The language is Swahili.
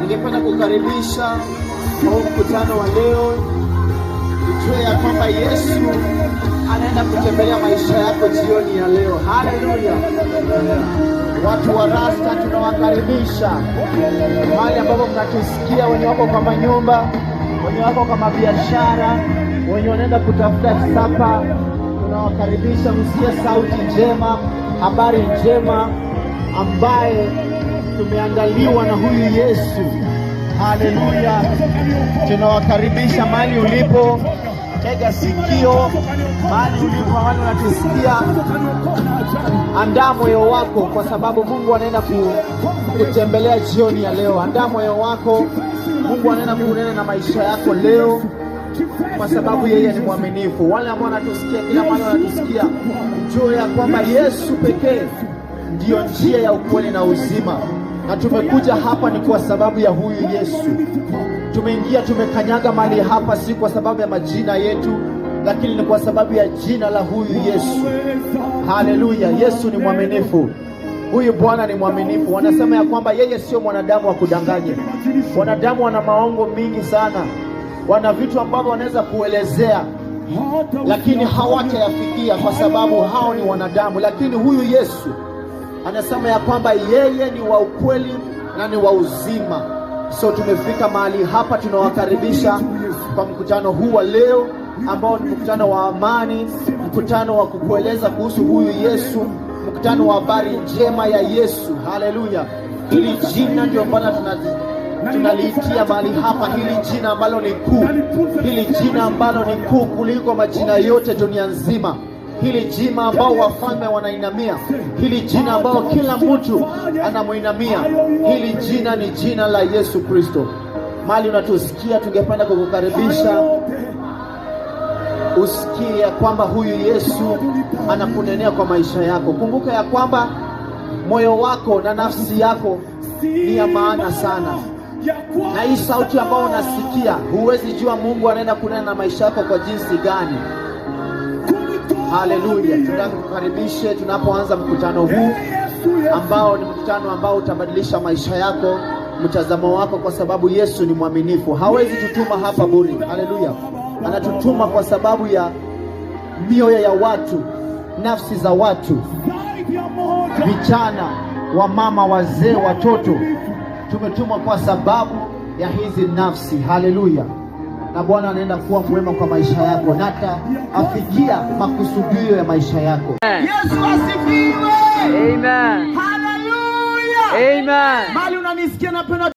ningependa kukaribisha kwa mkutano wa leo. Ujue ya kwamba Yesu anaenda kutembelea maisha yako jioni ya leo. Haleluya. Watu wa Rasta tunawakaribisha mahali ambapo mnatusikia, wenye wako kwa manyumba, wenye wako kwa biashara, wenye wanaenda kutafuta sapa, tunawakaribisha msikie sauti njema, habari njema ambaye tumeandaliwa na huyu Yesu. Haleluya. Tunawakaribisha mahali ulipo, tega sikio mahali ulipo, wale unatusikia, andaa moyo wako kwa sababu Mungu anaenda kutembelea jioni ya leo. Andaa moyo wako, Mungu anaenda kunena na maisha yako leo, kwa sababu yeye ni mwaminifu. Wale ambao wanatusikia kila mahali wanatusikia, jua ya kwamba Yesu pekee ndiyo njia ya ukweli na uzima, na tumekuja hapa ni kwa sababu ya huyu Yesu. Tumeingia, tumekanyaga mahali hapa si kwa sababu ya majina yetu, lakini ni kwa sababu ya jina la huyu Yesu. Haleluya. Yesu ni mwaminifu. Huyu Bwana ni mwaminifu. Wanasema ya kwamba yeye sio mwanadamu wa kudanganya. Wanadamu wana maongo mingi sana, wana vitu ambavyo wanaweza kuelezea lakini hawatayafikia kwa sababu hao ni wanadamu. Lakini huyu Yesu anasema ya kwamba yeye ni wa ukweli na ni wa uzima. So tumefika mahali hapa, tunawakaribisha kwa mkutano huu wa leo ambao ni mkutano wa amani, mkutano wa kukueleza kuhusu huyu Yesu, mkutano wa habari njema ya Yesu. Haleluya. Hili jina ndio ambalo tunaliitia mahali hapa, hili jina ambalo ni kuu, hili jina ambalo ni kuu kuliko majina yote dunia nzima, hili jina ambao wafalme wanainamia, hili jina ambao kila mtu anamuinamia. Hili jina ni jina la Yesu Kristo. Mali unatusikia, tungependa kukukaribisha usikie ya kwamba huyu Yesu anakunenea kwa maisha yako. Kumbuka ya kwamba moyo wako na nafsi yako ni ya maana sana, na hii sauti ambayo unasikia, huwezi jua Mungu anaenda kunena na maisha yako kwa jinsi gani. Haleluya. Tunakukaribisha tunapoanza mkutano huu ambao ni mkutano ambao utabadilisha maisha yako, mtazamo wako, kwa sababu Yesu ni mwaminifu. Hawezi tutuma hapa bure. Haleluya. Anatutuma kwa sababu ya mioyo ya watu, nafsi za watu, vijana, wamama, wazee, watoto. Tumetumwa kwa sababu ya hizi nafsi. Haleluya. Na Bwana anaenda kuwa mwema kwa maisha yako, na afikia makusudio ya maisha yako. Yesu asifiwe. Amen. Haleluya. Amen. Mali unanisikia, napenda